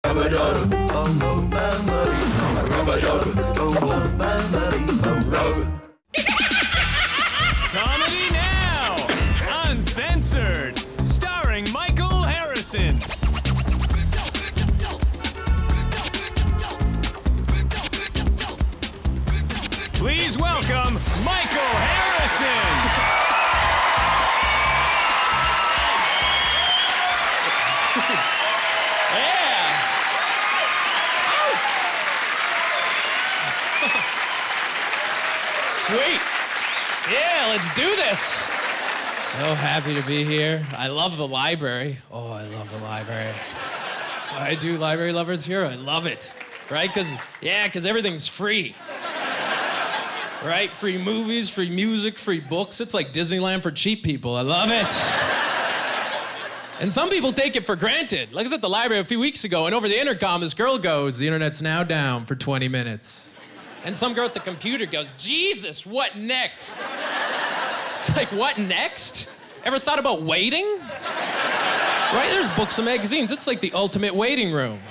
Comedy Now! Uncensored! Starring Michael Harrison. Please welcome Michael Harrison! Sweet. Yeah, let's do this. So happy to be here. I love the library. Oh, I love the library. I do, library lovers here. I love it. Right? Because everything's free. Right? Free movies, free music, free books. It's like Disneyland for cheap people. I love it. And some people take it for granted. Like I was at the library a few weeks ago, and over the intercom, this girl goes, "The internet's now down for 20 minutes. And some girl at the computer goes, "Jesus, what next?" It's like, what next? Ever thought about waiting? Right? There's books and magazines. It's like the ultimate waiting room.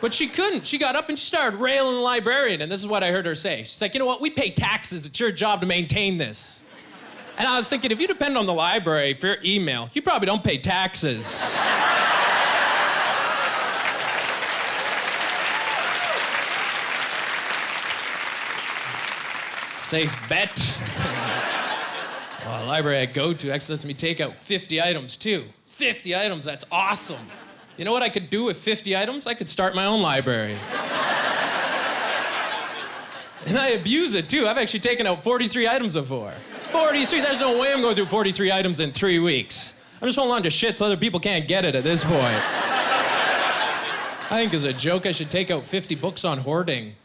But she couldn't. She got up and she started railing the librarian, and this is what I heard her say. She's like, "You know what? We pay taxes. It's your job to maintain this." And I was thinking, if you depend on the library for your email, you probably don't pay taxes. Safe bet. Well, the library I go to actually lets me take out 50 items, too. 50 items, that's awesome. You know what I could do with 50 items? I could start my own library. And I abuse it, too. I've actually taken out 43 items before. 43, there's no way I'm going through 43 items in 3 weeks. I'm just holding on to shit so other people can't get it at this point. I think as a joke, I should take out 50 books on hoarding.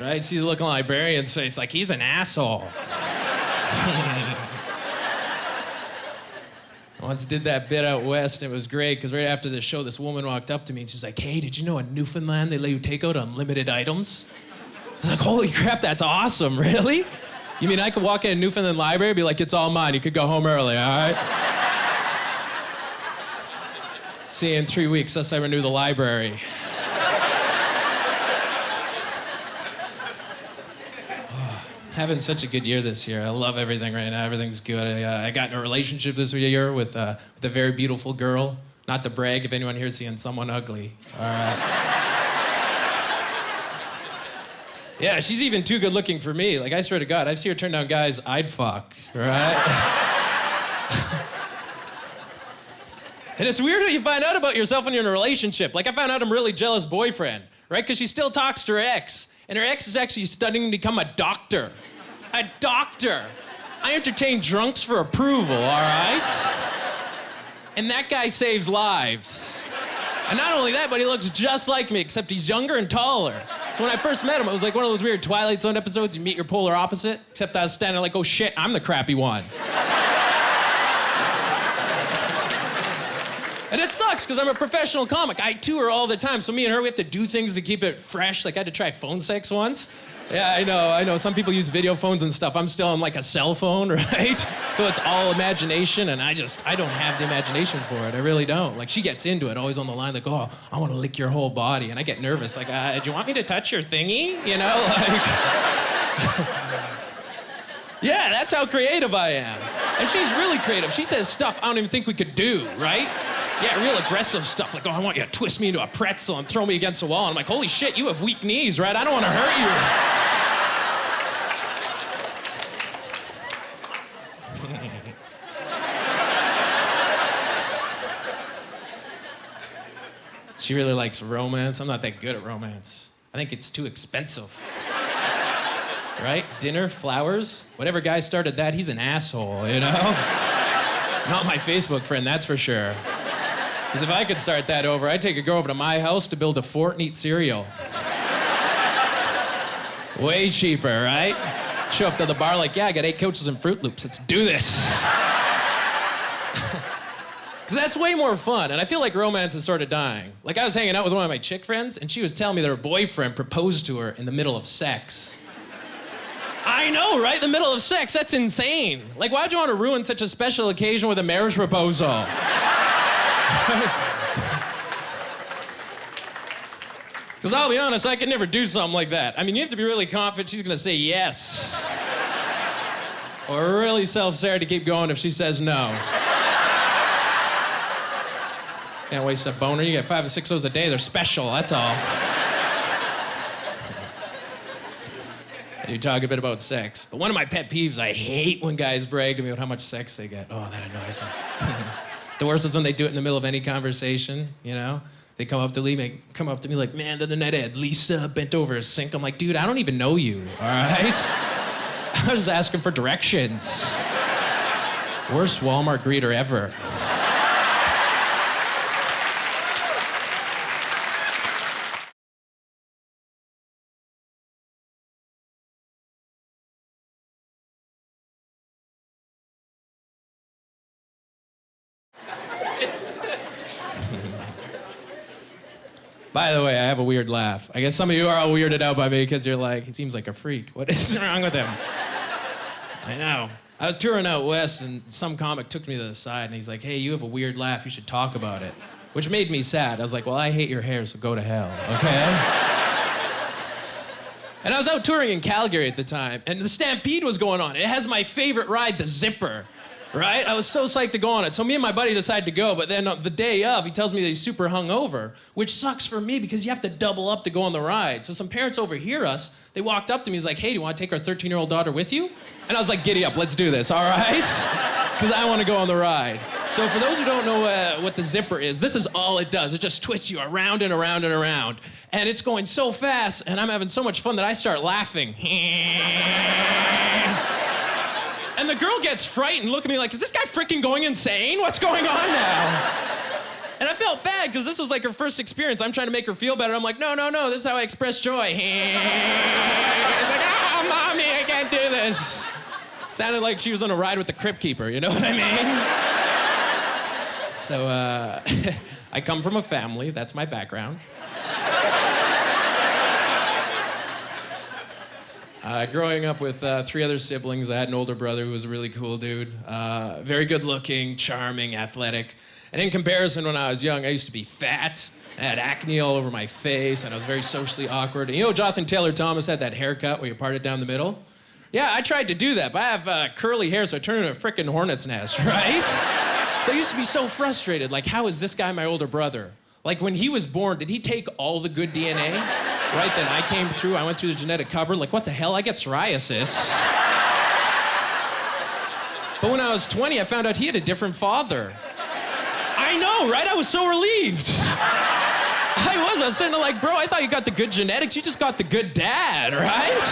Right? See the look on the librarian's face, like he's an asshole. I once did that bit out west, and it was great, because right after the show, this woman walked up to me, and she's like, "Hey, did you know in Newfoundland they let you take out unlimited items?" I was like, "Holy crap, that's awesome, really? You mean I could walk in a Newfoundland library and be like, 'It's all mine, you could go home early, all right?'" See you in 3 weeks, unless I renew the library. Having such a good year this year. I love everything right now. Everything's good. I got in a relationship this year with a very beautiful girl. Not to brag if anyone here's seeing someone ugly. All right. Yeah, she's even too good looking for me. Like, I swear to God, I've seen her turn down guys I'd fuck, right? And it's weird what you find out about yourself when you're in a relationship. Like, I found out I'm a really jealous boyfriend, right? Because she still talks to her ex. And her ex is actually studying to become a doctor. A doctor. I entertain drunks for approval, all right? And that guy saves lives. And not only that, but he looks just like me, except he's younger and taller. So when I first met him, it was like one of those weird Twilight Zone episodes, you meet your polar opposite, except I was standing like, oh shit, I'm the crappy one. And it sucks, because I'm a professional comic. I tour all the time, so me and her, we have to do things to keep it fresh. Like, I had to try phone sex once. Yeah, I know. Some people use video phones and stuff. I'm still on, like, a cell phone, right? So it's all imagination, and I don't have the imagination for it. I really don't. Like, she gets into it, always on the line, like, "Oh, I want to lick your whole body." And I get nervous, like, "Do you want me to touch your thingy?" You know, like... Yeah, that's how creative I am. And she's really creative. She says stuff I don't even think we could do, right? Yeah, real aggressive stuff, like, "Oh, I want you to twist me into a pretzel and throw me against a wall." And I'm like, "Holy shit, you have weak knees, right? I don't want to hurt you." She really likes romance. I'm not that good at romance. I think it's too expensive. Right? Dinner, flowers. Whatever guy started that, he's an asshole, you know? Not my Facebook friend, that's for sure. Because if I could start that over, I'd take a girl over to my house to build a fort and eat cereal. Way cheaper, right? Show up to the bar like, "Yeah, I got 8 coaches and Fruit Loops. Let's do this." Because that's way more fun, and I feel like romance is sort of dying. Like, I was hanging out with one of my chick friends, and she was telling me that her boyfriend proposed to her in the middle of sex. I know, right? The middle of sex, that's insane. Like, why'd you want to ruin such a special occasion with a marriage proposal? Because I'll be honest, I could never do something like that. I mean, you have to be really confident she's gonna say yes. Or really self-centered to keep going if she says no. Can't waste a boner. You get 5 or 6 of those a day. They're special, that's all. I do talk a bit about sex. But one of my pet peeves, I hate when guys brag to me about how much sex they get. Oh, that annoys me. The worst is when they do it in the middle of any conversation, you know? They come up to me like, man, the other night I had Lisa bent over a sink. I'm like, dude, I don't even know you, all right? I was just asking for directions. Worst Walmart greeter ever. By the way, I have a weird laugh. I guess some of you are all weirded out by me because you're like, he seems like a freak. What is wrong with him? I know. I was touring out west and some comic took me to the side and he's like, hey, you have a weird laugh, you should talk about it. Which made me sad. I was like, well, I hate your hair, so go to hell, okay? And I was out touring in Calgary at the time and the Stampede was going on. It has my favorite ride, the Zipper. Right? I was so psyched to go on it. So me and my buddy decided to go, but then the day of, he tells me that he's super hungover, which sucks for me because you have to double up to go on the ride. So some parents overhear us. They walked up to me. He's like, hey, do you want to take our 13-year-old daughter with you? And I was like, giddy up, let's do this, all right? Because I want to go on the ride. So for those who don't know what the Zipper is, this is all it does. It just twists you around and around and around. And it's going so fast, and I'm having so much fun that I start laughing. And the girl gets frightened, look at me like, is this guy freaking going insane? What's going on now? And I felt bad because this was like her first experience. I'm trying to make her feel better. I'm like, no, this is how I express joy. It's like, oh, mommy, I can't do this. Sounded like she was on a ride with the Crypt Keeper, you know what I mean? So, I come from a family, that's my background. Growing up with 3 other siblings, I had an older brother who was a really cool dude. Very good looking, charming, athletic. And in comparison, when I was young, I used to be fat. I had acne all over my face, and I was very socially awkward. And you know, Jonathan Taylor Thomas had that haircut where you part it down the middle? Yeah, I tried to do that, but I have curly hair, so I turned into a frickin' hornet's nest, right? So I used to be so frustrated. Like, how is this guy my older brother? Like, when he was born, did he take all the good DNA? Right, then I came through, I went through the genetic cupboard, like, what the hell, I get psoriasis. But when I was 20, I found out he had a different father. I know, right? I was so relieved. I was sitting there like, bro, I thought you got the good genetics, you just got the good dad, right?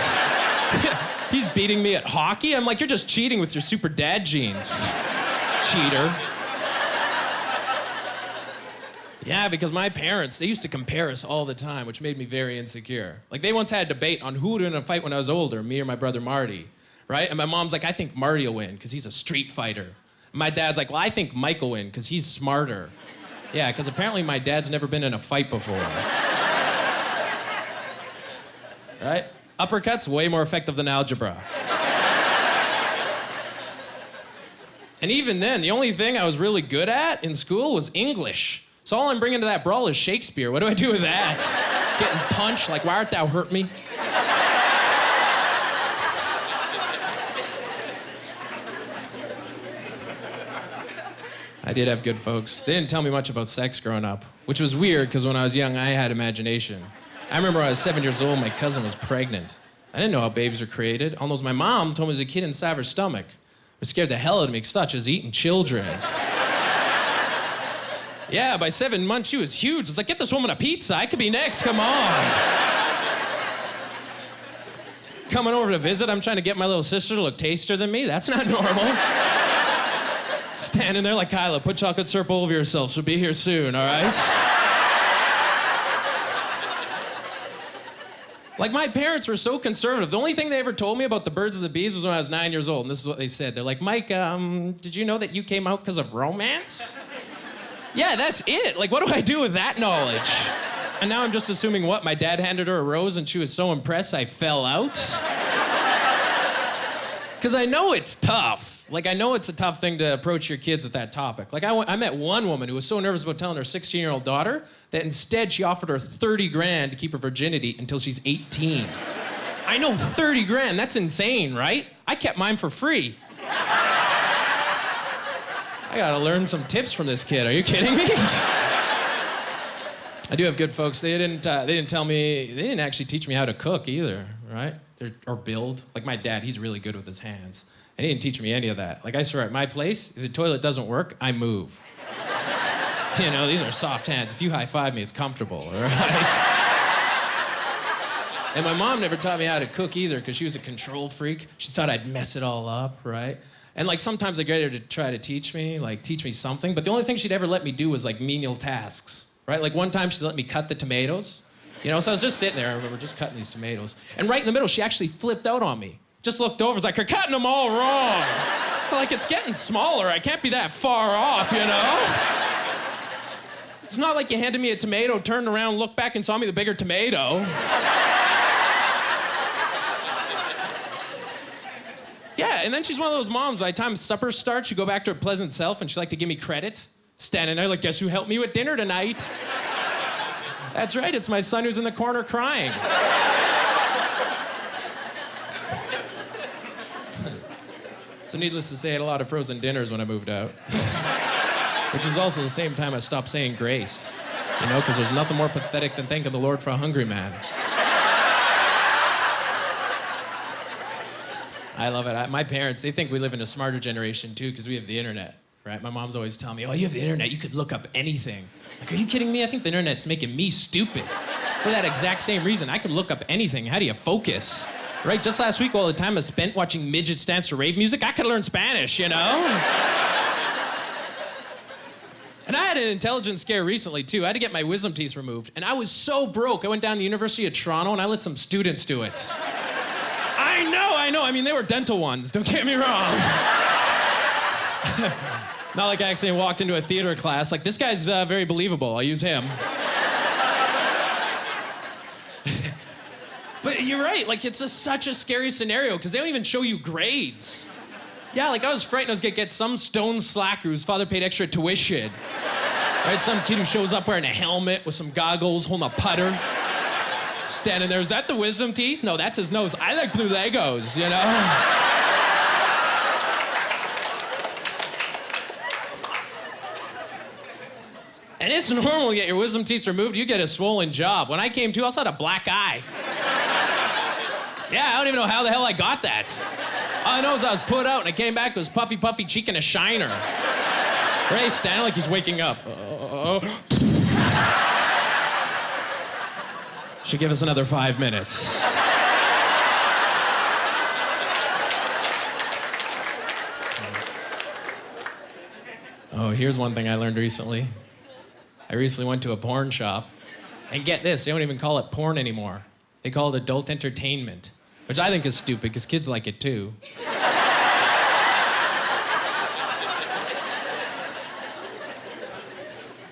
He's beating me at hockey. I'm like, you're just cheating with your super dad genes. Cheater. Yeah, because my parents, they used to compare us all the time, which made me very insecure. Like, they once had a debate on who would win a fight when I was older, me or my brother Marty, right? And my mom's like, I think Marty will win, because he's a street fighter. And my dad's like, well, I think Mike will win, because he's smarter. Yeah, because apparently my dad's never been in a fight before. Right? Uppercuts, way more effective than algebra. And even then, the only thing I was really good at in school was English. So all I'm bringing to that brawl is Shakespeare. What do I do with that? Getting punched, like, why art thou hurt me? I did have good folks. They didn't tell me much about sex growing up, which was weird because when I was young, I had imagination. I remember when I was 7 years old, my cousin was pregnant. I didn't know how babies are created. Almost my mom told me there was a kid inside of her stomach. It scared the hell out of me because I thought she was eating children. Yeah, by 7 months, she was huge. It's like, get this woman a pizza. I could be next. Come on. Coming over to visit, I'm trying to get my little sister to look tastier than me. That's not normal. Standing there like, Kyla, put chocolate syrup all over yourself. She'll be here soon, all right? Like, my parents were so conservative. The only thing they ever told me about the birds and the bees was when I was 9 years old, and this is what they said. They're like, Mike, did you know that you came out because of romance? Yeah, that's it. Like, what do I do with that knowledge? And now I'm just assuming what? My dad handed her a rose and she was so impressed I fell out? Because I know it's tough. Like, I know it's a tough thing to approach your kids with that topic. Like, I met one woman who was so nervous about telling her 16-year-old daughter that instead she offered her 30 grand to keep her virginity until she's 18. I know, 30 grand, that's insane, right? I kept mine for free. I gotta learn some tips from this kid. Are you kidding me? I do have good folks. They didn't actually teach me how to cook either, right? Or build. Like my dad, he's really good with his hands. And he didn't teach me any of that. Like I swear, at my place, if the toilet doesn't work, I move. You know, these are soft hands. If you high-five me, it's comfortable, all right? And my mom never taught me how to cook either because she was a control freak. She thought I'd mess it all up, right? And like sometimes I get her to try to teach me something, but the only thing she'd ever let me do was like menial tasks, right? Like one time she let me cut the tomatoes, you know, so I was just sitting there, I remember just cutting these tomatoes. And right in the middle, she actually flipped out on me. Just looked over, was like, you're cutting them all wrong. Like, it's getting smaller, I can't be that far off, you know? It's not like you handed me a tomato, turned around, looked back and saw me the bigger tomato. Yeah, and then she's one of those moms, by the time supper starts, you go back to her pleasant self and she'd like to give me credit. Standing there like, guess who helped me with dinner tonight? That's right, it's my son who's in the corner crying. So needless to say, I had a lot of frozen dinners when I moved out. Which is also the same time I stopped saying grace. You know, because there's nothing more pathetic than thanking the Lord for a hungry man. I love it. My parents, they think we live in a smarter generation too because we have the internet, right? My mom's always telling me, oh, you have the internet, you could look up anything. Like, are you kidding me? I think the internet's making me stupid. For that exact same reason, I could look up anything. How do you focus? Right? Just last week, all the time I spent watching midgets dance to rave music, I could learn Spanish, you know? And I had an intelligence scare recently too. I had to get my wisdom teeth removed, and I was so broke. I went down to the University of Toronto and I let some students do it. I know. I mean, they were dental ones, don't get me wrong. Not like I accidentally walked into a theater class. Like, this guy's very believable. I'll use him. But you're right. Like, it's such a scary scenario because they don't even show you grades. Yeah, like, I was frightened I was going to get some stone slacker whose father paid extra tuition. Right? Some kid who shows up wearing a helmet with some goggles, holding a putter. Standing there, is that the wisdom teeth? No, that's his nose. I like blue Legos, you know? And it's normal to get your wisdom teeth removed. You get a swollen jaw. When I came to, I also had a black eye. Yeah, I don't even know how the hell I got that. All I know is I was put out and I came back, it was puffy, puffy cheek and a shiner. Ray standing like he's waking up. Should give us another 5 minutes. Oh, here's one thing I learned recently. I recently went to a porn shop, and get this, they don't even call it porn anymore. They call it adult entertainment, which I think is stupid, because kids like it too.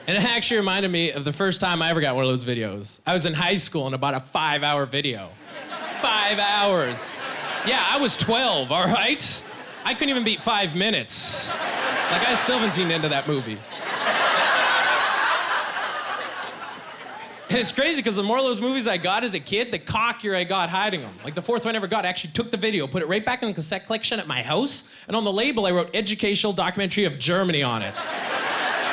And it actually reminded me of the first time I ever got one of those videos. I was in high school and about a 5-hour video. 5 hours. Yeah, I was 12, all right? I couldn't even beat 5 minutes. Like, I still haven't seen the end of that movie. And it's crazy because the more of those movies I got as a kid, the cockier I got hiding them. Like the fourth one I ever got, I actually took the video, put it right back in the cassette collection at my house, and on the label I wrote Educational Documentary of Germany on it.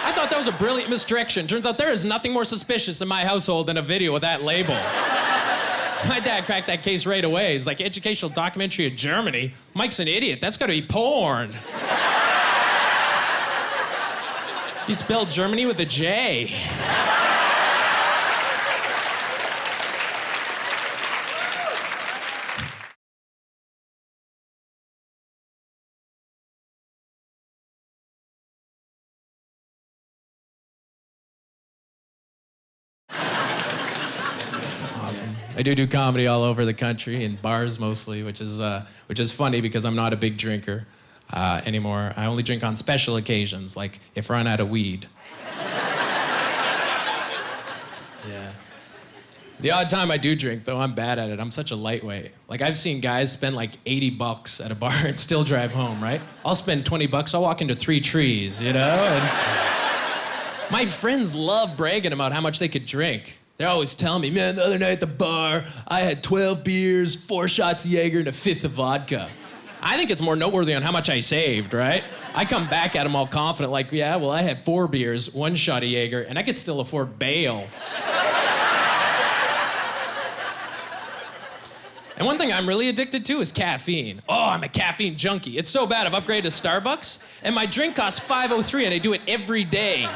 I thought that was a brilliant misdirection. Turns out there is nothing more suspicious in my household than a video with that label. My dad cracked that case right away. He's like, Educational Documentary of Germany? Mike's an idiot. That's gotta be porn. He spelled Germany with a J. I do comedy all over the country, in bars mostly, which is funny because I'm not a big drinker anymore. I only drink on special occasions, like if I run out of weed. Yeah. The odd time I do drink, though, I'm bad at it. I'm such a lightweight. Like, I've seen guys spend like $80 at a bar and still drive home, right? I'll spend $20, I'll walk into 3 trees, you know? And my friends love bragging about how much they could drink. They're always telling me, man, the other night at the bar, I had 12 beers, 4 shots of Jaeger, and a 5th of vodka. I think it's more noteworthy on how much I saved, right? I come back at them all confident, like, yeah, well, I had 4 beers, 1 shot of Jaeger, and I could still afford bail. And one thing I'm really addicted to is caffeine. Oh, I'm a caffeine junkie. It's so bad, I've upgraded to Starbucks, and my drink costs $5.03, and I do it every day.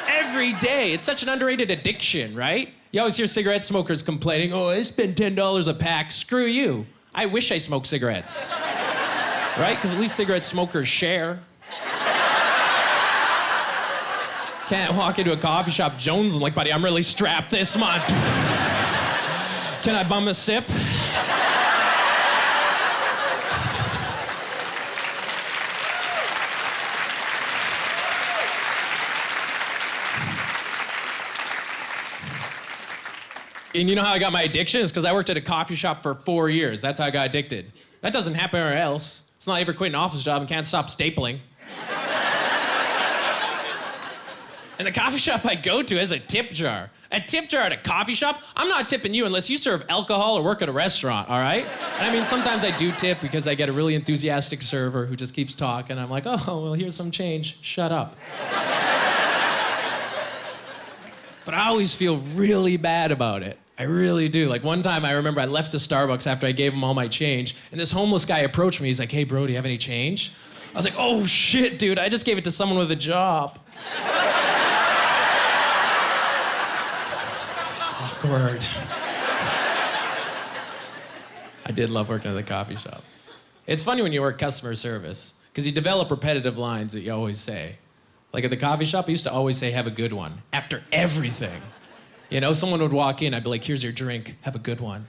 Every day. It's such an underrated addiction, right? You always hear cigarette smokers complaining, oh, I spend $10 a pack. Screw you. I wish I smoked cigarettes. Right? Because at least cigarette smokers share. Can't walk into a coffee shop jonesing like, buddy, I'm really strapped this month. Can I bum a sip? And you know how I got my addiction? It's because I worked at a coffee shop for 4 years. That's how I got addicted. That doesn't happen anywhere else. It's not like I ever quit an office job and can't stop stapling. And the coffee shop I go to has a tip jar. A tip jar at a coffee shop? I'm not tipping you unless you serve alcohol or work at a restaurant, all right? And I mean, sometimes I do tip because I get a really enthusiastic server who just keeps talking. I'm like, oh, well, here's some change. Shut up. But I always feel really bad about it. I really do. Like one time I remember I left the Starbucks after I gave him all my change, and this homeless guy approached me. He's like, hey, bro, do you have any change? I was like, oh, shit, dude, I just gave it to someone with a job. Awkward. I did love working at the coffee shop. It's funny when you work customer service, because you develop repetitive lines that you always say. Like at the coffee shop, I used to always say, have a good one, after everything. You know, someone would walk in, I'd be like, here's your drink, have a good one.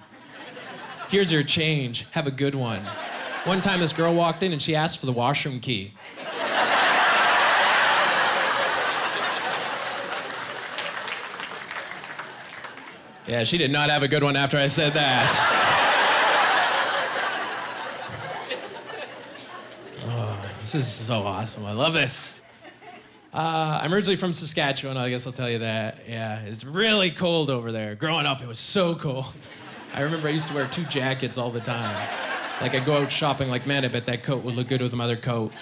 Here's your change, have a good one. One time this girl walked in and she asked for the washroom key. Yeah, she did not have a good one after I said that. Oh, this is so awesome, I love this. I'm originally from Saskatchewan, I guess I'll tell you that. Yeah, it's really cold over there. Growing up, it was so cold. I remember I used to wear 2 jackets all the time. Like I'd go out shopping like, man, I bet that coat would look good with another coat.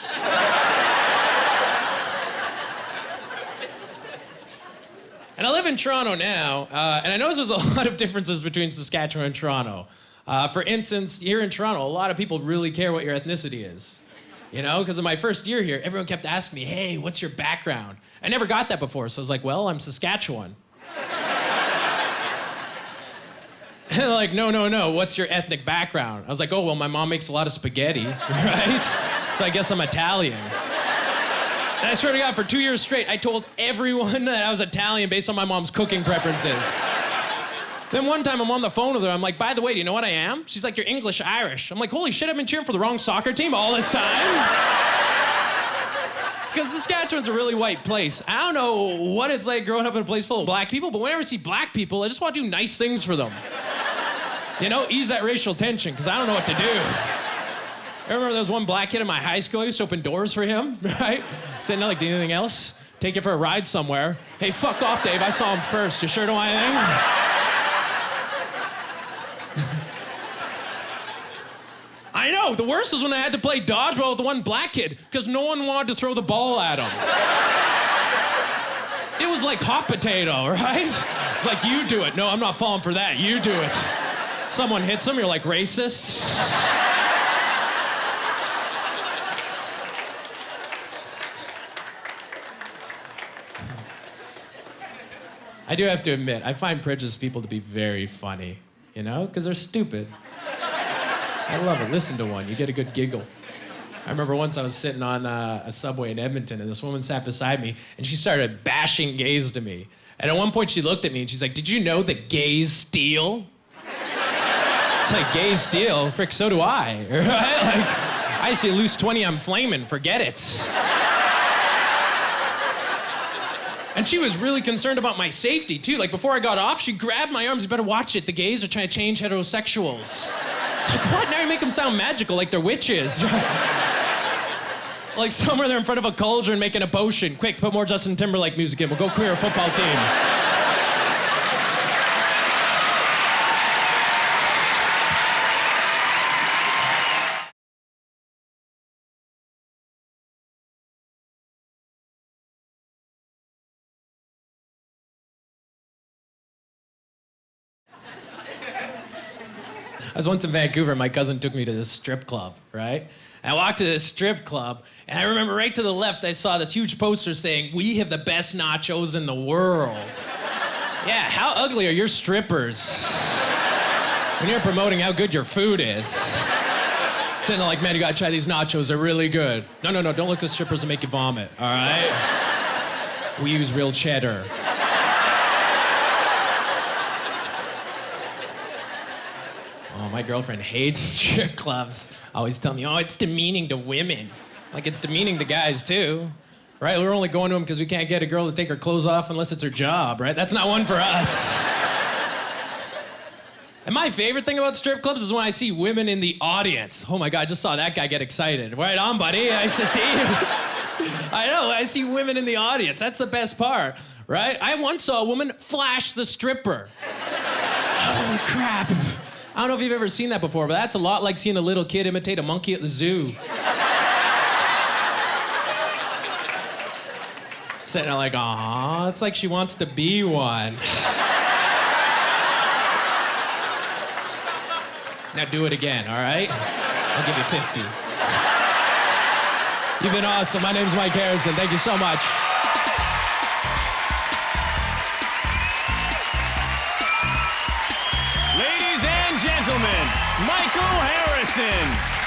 And I live in Toronto now, and I notice there's a lot of differences between Saskatchewan and Toronto. For instance, here in Toronto, a lot of people really care what your ethnicity is. You know, because in my first year here, everyone kept asking me, hey, what's your background? I never got that before, so I was like, well, I'm Saskatchewan. And they're like, no, what's your ethnic background? I was like, oh, well, my mom makes a lot of spaghetti, right? So I guess I'm Italian. And I swear to God, for 2 years straight, I told everyone that I was Italian based on my mom's cooking preferences. Then one time I'm on the phone with her, I'm like, by the way, do you know what I am? She's like, you're English Irish. I'm like, holy shit, I've been cheering for the wrong soccer team all this time? Because Saskatchewan's a really white place. I don't know what it's like growing up in a place full of black people, but whenever I see black people, I just want to do nice things for them. You know, ease that racial tension, because I don't know what to do. I remember there was one black kid in my high school, I used to open doors for him, right? Saying, like, do anything else? Take you for a ride somewhere. Hey, fuck off, Dave, I saw him first. You sure don't want anything? I know, the worst was when I had to play dodgeball with the one black kid, because no one wanted to throw the ball at him. It was like hot potato, right? It's like, you do it. No, I'm not falling for that. You do it. Someone hits him, you're like, racist. I do have to admit, I find prejudiced people to be very funny, you know, because they're stupid. I love it. Listen to one. You get a good giggle. I remember once I was sitting on a subway in Edmonton, and this woman sat beside me, and she started bashing gays to me. And at one point, she looked at me, and she's like, did you know that gays steal? It's like, gays steal? Frick, so do I, right? Like, I see a loose 20, I'm flaming. Forget it. And she was really concerned about my safety, too. Like, before I got off, she grabbed my arms. You better watch it. The gays are trying to change heterosexuals. It's like, what? Now you make them sound magical, like they're witches. Like somewhere they're in front of a cauldron making a potion. Quick, put more Justin Timberlake music in. We'll go queer football team. I was once in Vancouver, and my cousin took me to this strip club, right? And I walked to this strip club, and I remember right to the left, I saw this huge poster saying, "We have the best nachos in the world." Yeah, how ugly are your strippers when you're promoting how good your food is? Sitting there like, man, you gotta try these nachos, they're really good. No, don't look at strippers and make you vomit, all right? We use real cheddar. Oh, my girlfriend hates strip clubs. Always tell me, oh, it's demeaning to women. Like, it's demeaning to guys, too. Right? We're only going to them because we can't get a girl to take her clothes off unless it's her job, right? That's not one for us. And my favorite thing about strip clubs is when I see women in the audience. Oh, my God, I just saw that guy get excited. Right on, buddy. I see you. I know, I see women in the audience. That's the best part, right? I once saw a woman flash the stripper. Holy crap. I don't know if you've ever seen that before, but that's a lot like seeing a little kid imitate a monkey at the zoo. Sitting there like, aw, it's like she wants to be one. Now do it again, all right? I'll give you 50. You've been awesome. My name's Mike Harrison. Thank you so much. Ladies and gentlemen, Michael Harrison.